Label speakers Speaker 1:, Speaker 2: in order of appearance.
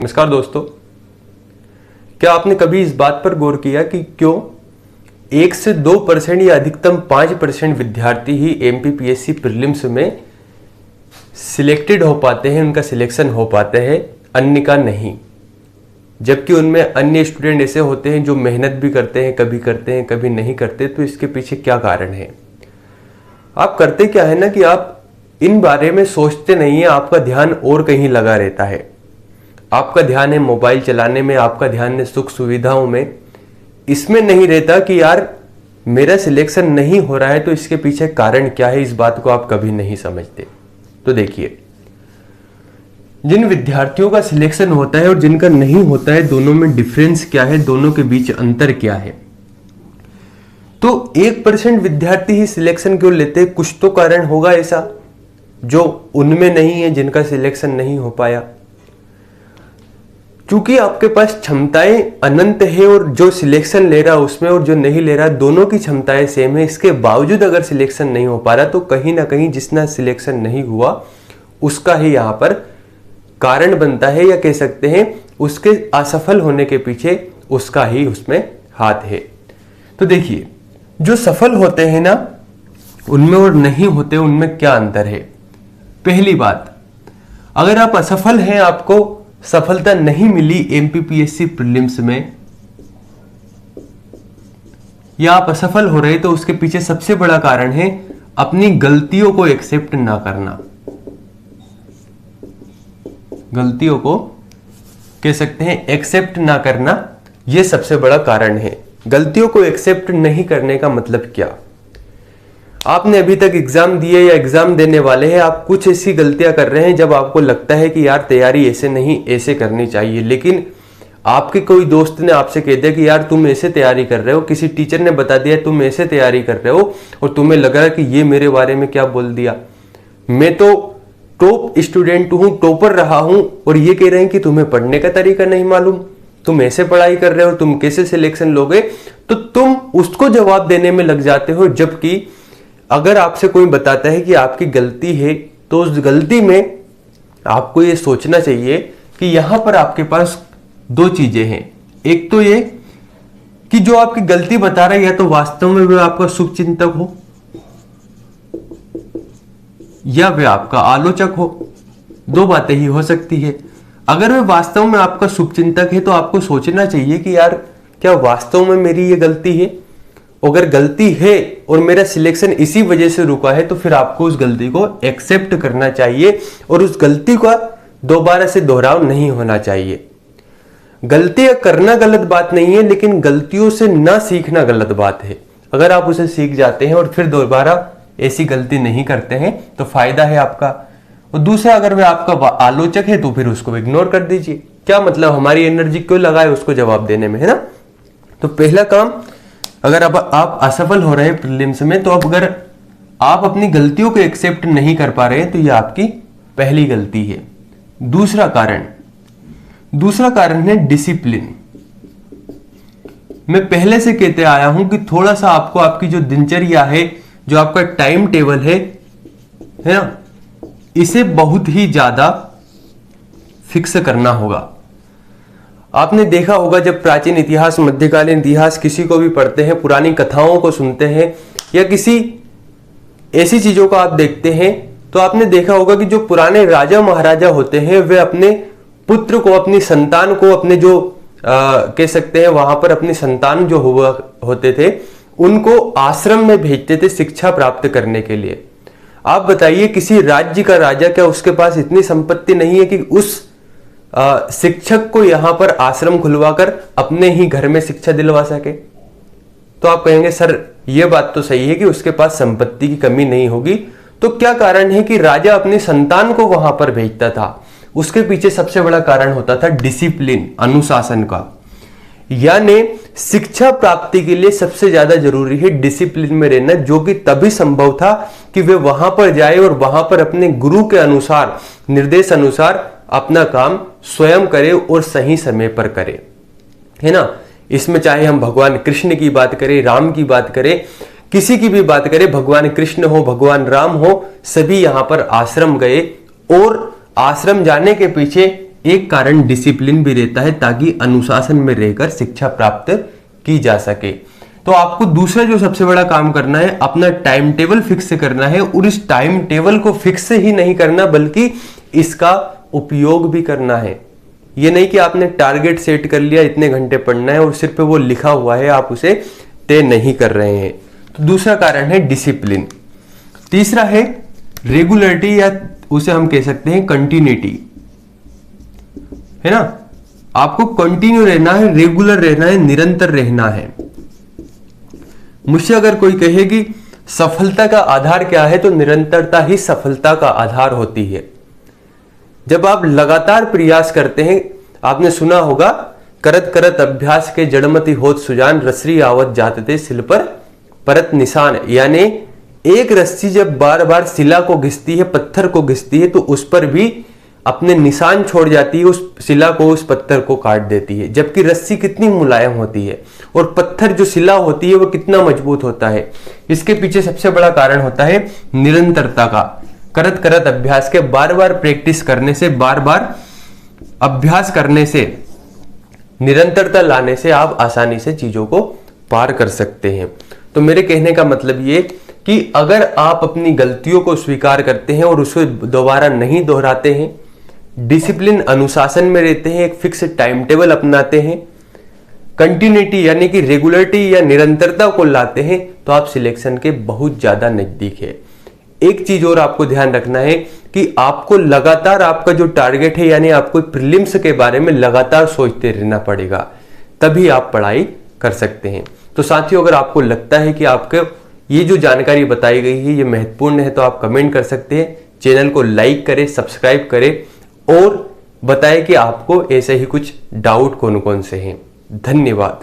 Speaker 1: नमस्कार दोस्तों, क्या आपने कभी इस बात पर गौर किया कि क्यों 1 से 2% या अधिकतम 5% विद्यार्थी ही एमपीपीएससी प्रीलिम्स में सिलेक्टेड हो पाते हैं, उनका सिलेक्शन हो पाते हैं, अन्य का नहीं। जबकि उनमें अन्य स्टूडेंट ऐसे होते हैं जो मेहनत भी करते हैं, कभी नहीं करते। तो इसके पीछे क्या कारण है? आप करते क्या है ना कि आप इन बारे में सोचते नहीं है, आपका ध्यान और कहीं लगा रहता है। आपका ध्यान है मोबाइल चलाने में, आपका ध्यान है सुख सुविधाओं में। इसमें नहीं रहता कि यार मेरा सिलेक्शन नहीं हो रहा है तो इसके पीछे कारण क्या है, इस बात को आप कभी नहीं समझते। तो देखिए, जिन विद्यार्थियों का सिलेक्शन होता है और जिनका नहीं होता है, दोनों में डिफरेंस क्या है, दोनों के बीच अंतर क्या है। तो 1% विद्यार्थी ही सिलेक्शन क्यों लेते हैं? कुछ तो कारण होगा ऐसा जो उनमें नहीं है, जिनका सिलेक्शन नहीं हो पाया। क्योंकि आपके पास क्षमताएं अनंत है और जो सिलेक्शन ले रहा है उसमें और जो नहीं ले रहा, दोनों की क्षमताएं सेम है। इसके बावजूद अगर सिलेक्शन नहीं हो पा रहा तो कहीं ना कहीं जिसना सिलेक्शन नहीं हुआ उसका ही यहां पर कारण बनता है, या कह सकते हैं उसके असफल होने के पीछे उसका ही उसमें हाथ है। तो देखिए, जो सफल होते हैं ना उनमें और नहीं होते उनमें क्या अंतर है। पहली बात, अगर आप असफल हैं, आपको सफलता नहीं मिली एमपीपीएससी प्रीलिम्स में, या आप असफल हो रहे, तो उसके पीछे सबसे बड़ा कारण है अपनी गलतियों को एक्सेप्ट ना करना। गलतियों को कह सकते हैं एक्सेप्ट ना करना, यह सबसे बड़ा कारण है। गलतियों को एक्सेप्ट नहीं करने का मतलब क्या? आपने अभी तक एग्जाम दिए या एग्जाम देने वाले हैं, आप कुछ ऐसी गलतियां कर रहे हैं जब आपको लगता है कि यार तैयारी ऐसे नहीं ऐसे करनी चाहिए, लेकिन आपके कोई दोस्त ने आपसे कह दिया कि यार तुम ऐसे तैयारी कर रहे हो, किसी टीचर ने बता दिया तुम ऐसे तैयारी कर रहे हो, और तुम्हें लग रहा है कि ये मेरे बारे में क्या बोल दिया, मैं तो टॉप स्टूडेंट हूं, टॉपर रहा हूं, और ये कह रहे हैं कि तुम्हें पढ़ने का तरीका नहीं मालूम, तुम ऐसे पढ़ाई कर रहे हो, तुम कैसे सिलेक्शन लोगे। तो तुम उसको जवाब देने में लग जाते हो। जबकि अगर आपसे कोई बताता है कि आपकी गलती है, तो उस गलती में आपको ये सोचना चाहिए कि यहां पर आपके पास दो चीजें हैं। एक तो ये कि जो आपकी गलती बता रहा है या तो वास्तव में वह आपका शुभचिंतक हो या वह आपका आलोचक हो। दो बातें ही हो सकती है। अगर वह वास्तव में आपका शुभचिंतक है तो आपको सोचना चाहिए कि यार क्या वास्तव में मेरी ये गलती है। अगर गलती है और मेरा सिलेक्शन इसी वजह से रुका है तो फिर आपको उस गलती को एक्सेप्ट करना चाहिए और उस गलती का दोबारा से दोहराव नहीं होना चाहिए। गलतियां करना गलत बात नहीं है, लेकिन गलतियों से ना सीखना गलत बात है। अगर आप उसे सीख जाते हैं और फिर दोबारा ऐसी गलती नहीं करते हैं तो फायदा है आपका। और दूसरा, अगर वह आपका आलोचक है तो फिर उसको इग्नोर कर दीजिए। क्या मतलब, हमारी एनर्जी क्यों लगाए उसको जवाब देने में, है ना। तो पहला काम, अगर अब आप असफल हो रहे हैं प्रीलिम्स में, तो अब अगर आप अपनी गलतियों को एक्सेप्ट नहीं कर पा रहे हैं तो यह आपकी पहली गलती है। दूसरा कारण है डिसिप्लिन। मैं पहले से कहते आया हूं कि थोड़ा सा आपको आपकी जो दिनचर्या है, जो आपका टाइम टेबल है ना, इसे बहुत ही ज्यादा फिक्स करना होगा। आपने देखा होगा जब प्राचीन इतिहास, मध्यकालीन इतिहास किसी को भी पढ़ते हैं, पुरानी कथाओं को सुनते हैं या किसी ऐसी चीजों को आप देखते हैं, तो आपने देखा होगा कि जो पुराने राजा महाराजा होते हैं वे अपने पुत्र को, अपनी संतान को, अपने जो कह सकते हैं वहां पर अपनी संतान जो हुआ होते थे उनको आश्रम में भेजते थे शिक्षा प्राप्त करने के लिए। आप बताइए, किसी राज्य का राजा, क्या उसके पास इतनी संपत्ति नहीं है कि उस शिक्षक को यहां पर आश्रम खुलवाकर अपने ही घर में शिक्षा दिलवा सके? तो आप कहेंगे सर यह बात तो सही है कि उसके पास संपत्ति की कमी नहीं होगी, तो क्या कारण है कि राजा अपनी संतान को वहां पर भेजता था? उसके पीछे सबसे बड़ा कारण होता था डिसिप्लिन, अनुशासन का। यानी शिक्षा प्राप्ति के लिए सबसे ज्यादा जरूरी है डिसिप्लिन में रहना, जो कि तभी संभव था कि वे वहां पर जाए और वहां पर अपने गुरु के अनुसार, निर्देश अनुसार अपना काम स्वयं करे और सही समय पर करे, है ना। इसमें चाहे हम भगवान कृष्ण की बात करें, राम की बात करें, किसी की भी बात करें, भगवान कृष्ण हो, भगवान राम हो, सभी यहां पर आश्रम गए और आश्रम जाने के पीछे एक कारण डिसिप्लिन भी रहता है, ताकि अनुशासन में रहकर शिक्षा प्राप्त की जा सके। तो आपको दूसरा जो सबसे बड़ा काम करना है, अपना टाइम टेबल फिक्स करना है, और इस टाइम टेबल को फिक्स ही नहीं करना बल्कि इसका उपयोग भी करना है। ये नहीं कि आपने टारगेट सेट कर लिया इतने घंटे पढ़ना है और सिर्फ वो लिखा हुआ है, आप उसे तय नहीं कर रहे हैं। तो दूसरा कारण है डिसिप्लिन। तीसरा है रेगुलरिटी, या उसे हम कह सकते हैं कंटिन्यूटी, है ना। आपको कंटिन्यू रहना है, रेगुलर रहना है, निरंतर रहना है। मुझसे अगर कोई कहे कि सफलता का आधार क्या है, तो निरंतरता ही सफलता का आधार होती है। जब आप लगातार प्रयास करते हैं, आपने सुना होगा, करत करत अभ्यास के जड़मति होत सुजान, रसरी आवत जाते शिल पर परत निशान। यानी एक रस्सी जब बार बार शिला को घिसती है, पत्थर को घिसती है, तो उस पर भी अपने निशान छोड़ जाती है, उस शिला को, उस पत्थर को काट देती है। जबकि रस्सी कितनी मुलायम होती है और पत्थर जो शिला होती है वो कितना मजबूत होता है। इसके पीछे सबसे बड़ा कारण होता है निरंतरता का। करत करत अभ्यास के, बार बार प्रैक्टिस करने से, बार बार अभ्यास करने से, निरंतरता लाने से आप आसानी से चीजों को पार कर सकते हैं। तो मेरे कहने का मतलब ये कि अगर आप अपनी गलतियों को स्वीकार करते हैं और उसे दोबारा नहीं दोहराते हैं, डिसिप्लिन अनुशासन में रहते हैं, एक फिक्स टाइम टेबल अपनाते हैं, कंटिन्यूटी यानी कि रेगुलरिटी या निरंतरता को लाते हैं, तो आप सिलेक्शन के बहुत ज्यादा नजदीक है। एक चीज और आपको ध्यान रखना है कि आपको लगातार आपका जो टारगेट है, यानी आपको प्रीलिम्स के बारे में लगातार सोचते रहना पड़ेगा, तभी आप पढ़ाई कर सकते हैं। तो साथियों, अगर आपको लगता है कि आपके ये जो जानकारी बताई गई है ये महत्वपूर्ण है, तो आप कमेंट कर सकते हैं। चैनल को लाइक करें, सब्सक्राइब करें और बताएं कि आपको ऐसे ही कुछ डाउट कौन कौन से हैं। धन्यवाद।